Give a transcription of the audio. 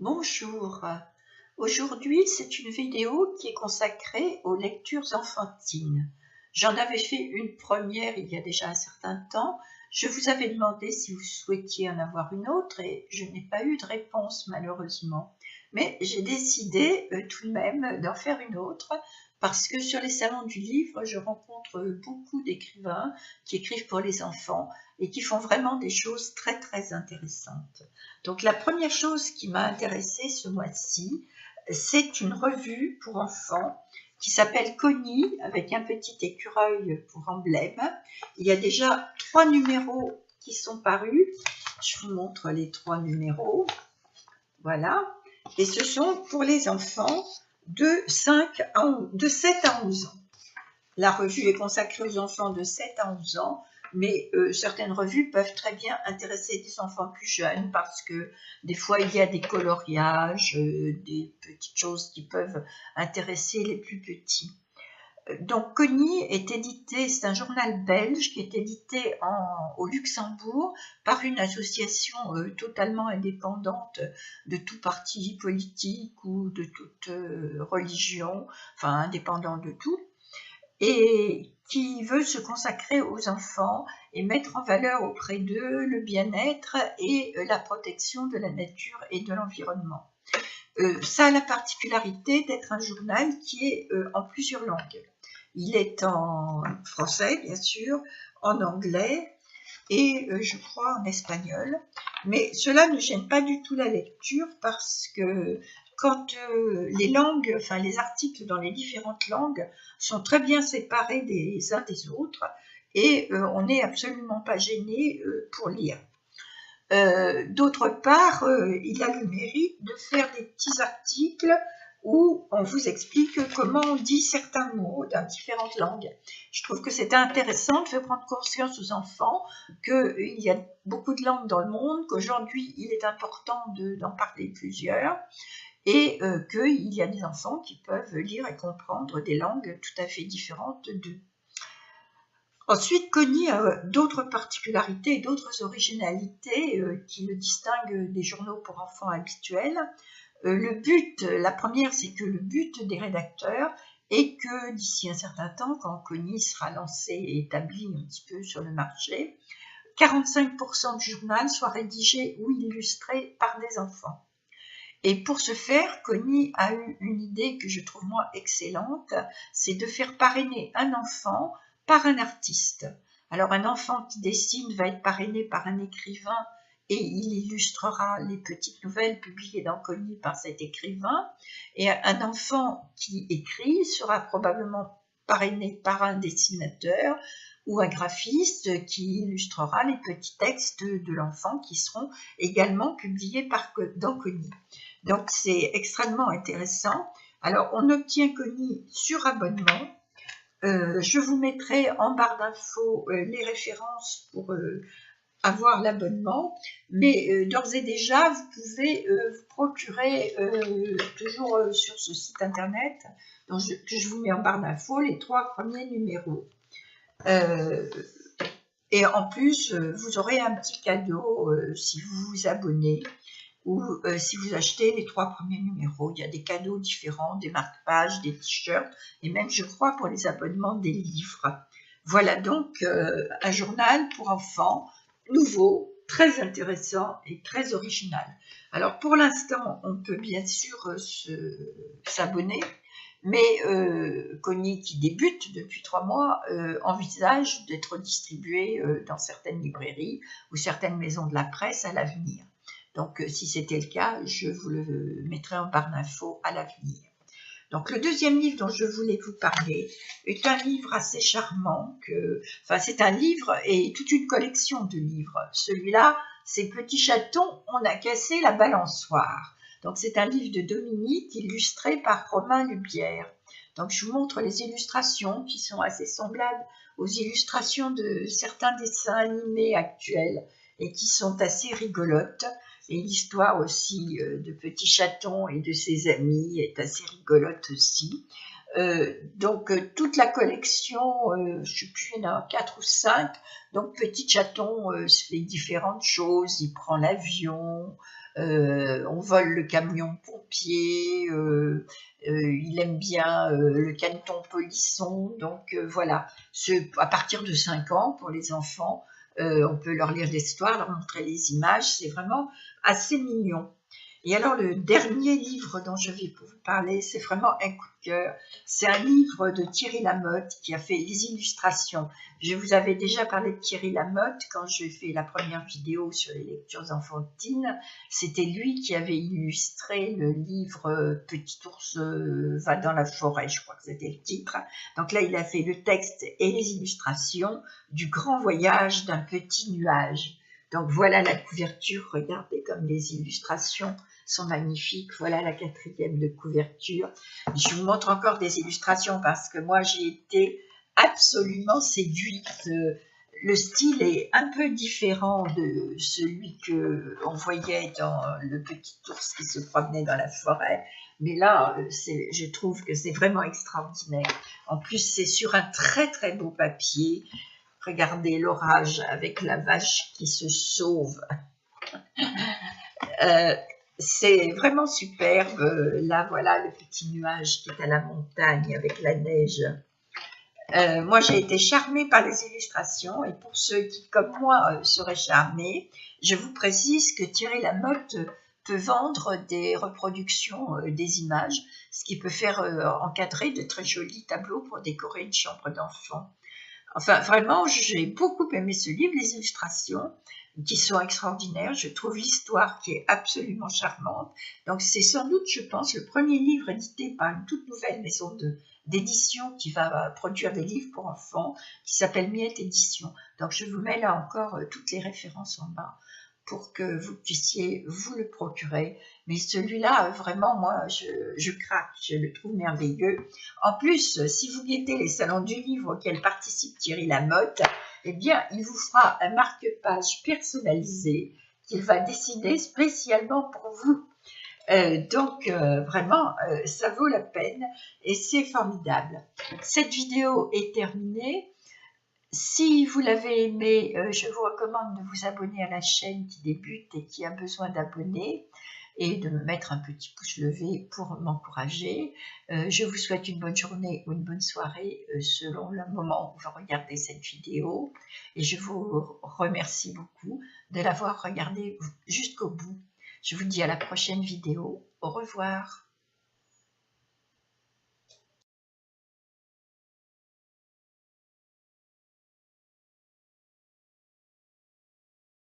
Bonjour, aujourd'hui c'est une vidéo qui est consacrée aux lectures enfantines. J'en avais fait une première il y a déjà un certain temps. Je vous avais demandé si vous souhaitiez en avoir une autre et je n'ai pas eu de réponse malheureusement. Mais j'ai décidé tout de même d'en faire une autre parce que sur les salons du livre, je rencontre beaucoup d'écrivains qui écrivent pour les enfants et qui font vraiment des choses très très intéressantes. Donc la première chose qui m'a intéressée ce mois-ci, c'est une revue pour enfants qui s'appelle Connie, avec un petit écureuil pour emblème. Il y a déjà 3 numéros qui sont parus. Je vous montre les 3 numéros. Voilà. Et ce sont pour les enfants de 7 à 11 ans. La revue est consacrée aux enfants de 7 à 11 ans, mais certaines revues peuvent très bien intéresser des enfants plus jeunes parce que des fois il y a des coloriages, des petites choses qui peuvent intéresser les plus petits. Donc Connie est édité, c'est un journal belge qui est édité au Luxembourg par une association totalement indépendante de tout parti politique ou de toute religion, enfin indépendant de tout, et qui veut se consacrer aux enfants et mettre en valeur auprès d'eux le bien-être et la protection de la nature et de l'environnement. Ça a la particularité d'être un journal qui est en plusieurs langues. Il est en français, bien sûr, en anglais et je crois en espagnol. Mais cela ne gêne pas du tout la lecture parce que quand les langues, enfin les articles dans les différentes langues sont très bien séparés des uns des autres et on n'est absolument pas gêné pour lire. D'autre part, il a le mérite de faire des petits articles où on vous explique comment on dit certains mots dans différentes langues. Je trouve que c'est intéressant de faire prendre conscience aux enfants qu'il y a beaucoup de langues dans le monde, qu'aujourd'hui il est important d'en parler plusieurs et qu'il y a des enfants qui peuvent lire et comprendre des langues tout à fait différentes d'eux. Ensuite, Connie a d'autres particularités et d'autres originalités qui le distinguent des journaux pour enfants habituels. La première, c'est que le but des rédacteurs est que d'ici un certain temps, quand Connie sera lancé et établi un petit peu sur le marché, 45% du journal soit rédigé ou illustré par des enfants. Et pour ce faire, Connie a eu une idée que je trouve moi excellente, c'est de faire parrainer un enfant par un artiste. Alors un enfant qui dessine va être parrainé par un écrivain et il illustrera les petites nouvelles publiées dans Connie par cet écrivain. Et un enfant qui écrit sera probablement parrainé par un dessinateur ou un graphiste qui illustrera les petits textes de l'enfant qui seront également publiés dans Connie. Donc c'est extrêmement intéressant. Alors on obtient Connie sur abonnement. Je vous mettrai en barre d'infos les références pour avoir l'abonnement, mais d'ores et déjà vous pouvez vous procurer toujours sur ce site internet que je vous mets en barre d'infos les 3 premiers numéros. Et en plus vous aurez un petit cadeau si vous vous abonnez ou si vous achetez les 3 premiers numéros. Il y a des cadeaux différents, des marque-pages, des t-shirts et même je crois pour les abonnements des livres. Voilà donc un journal pour enfants nouveau, très intéressant et très original. Alors pour l'instant on peut bien sûr s'abonner, mais Connie qui débute depuis 3 mois envisage d'être distribué dans certaines librairies ou certaines maisons de la presse à l'avenir. Donc, si c'était le cas, je vous le mettrai en barre d'infos à l'avenir. Donc, le deuxième livre dont je voulais vous parler est un livre assez charmant. C'est un livre et toute une collection de livres. Celui-là, c'est Petit chaton, on a cassé la balançoire. Donc, c'est un livre de Dominique illustré par Romain Lubière. Donc, je vous montre les illustrations qui sont assez semblables aux illustrations de certains dessins animés actuels et qui sont assez rigolotes. Et l'histoire aussi de Petit Chaton et de ses amis est assez rigolote aussi. Toute la collection, je ne sais plus, il y en a 4 ou 5. Donc petit chaton fait différentes choses, il prend l'avion, on vole le camion pompier, il aime bien le caneton polisson. Donc voilà, à partir de 5 ans pour les enfants, on peut leur lire l'histoire, leur montrer les images, c'est vraiment assez mignon. Et alors le dernier livre dont je vais vous parler, c'est vraiment un coup de cœur. C'est un livre de Thierry Lamotte qui a fait les illustrations. Je vous avais déjà parlé de Thierry Lamotte quand j'ai fait la première vidéo sur les lectures enfantines. C'était lui qui avait illustré le livre Petit ours va dans la forêt, je crois que c'était le titre. Donc là, il a fait le texte et les illustrations du grand voyage d'un petit nuage. Donc voilà la couverture, regardez comme les illustrations sont magnifiques. Voilà la 4e de couverture. Je vous montre encore des illustrations parce que moi j'ai été absolument séduite. Le style est un peu différent de celui que on voyait dans le petit ours qui se promenait dans la forêt. Mais là, je trouve que c'est vraiment extraordinaire. En plus, c'est sur un très très beau papier. Regardez l'orage avec la vache qui se sauve. C'est vraiment superbe. Là, voilà le petit nuage qui est à la montagne avec la neige. Moi, j'ai été charmée par les illustrations. Et pour ceux qui, comme moi, seraient charmés, je vous précise que Thierry Lamotte peut vendre des reproductions des images, ce qui peut faire encadrer de très jolis tableaux pour décorer une chambre d'enfant. Enfin, vraiment, j'ai beaucoup aimé ce livre, les illustrations qui sont extraordinaires. Je trouve l'histoire qui est absolument charmante. Donc, c'est sans doute, je pense, le premier livre édité par une toute nouvelle maison d'édition qui va produire des livres pour enfants, qui s'appelle Miette Édition. Donc, je vous mets là encore toutes les références en bas pour que vous puissiez vous le procurer. Mais celui-là, vraiment, moi, je craque, je le trouve merveilleux. En plus, si vous guettez les salons du livre auxquels participe Thierry Lamotte, eh bien, il vous fera un marque-page personnalisé qu'il va dessiner spécialement pour vous. Vraiment, ça vaut la peine et c'est formidable. Cette vidéo est terminée. Si vous l'avez aimé, je vous recommande de vous abonner à la chaîne qui débute et qui a besoin d'abonnés et de me mettre un petit pouce levé pour m'encourager. Je vous souhaite une bonne journée ou une bonne soirée selon le moment où vous regardez cette vidéo. Et je vous remercie beaucoup de l'avoir regardée jusqu'au bout. Je vous dis à la prochaine vidéo. Au revoir.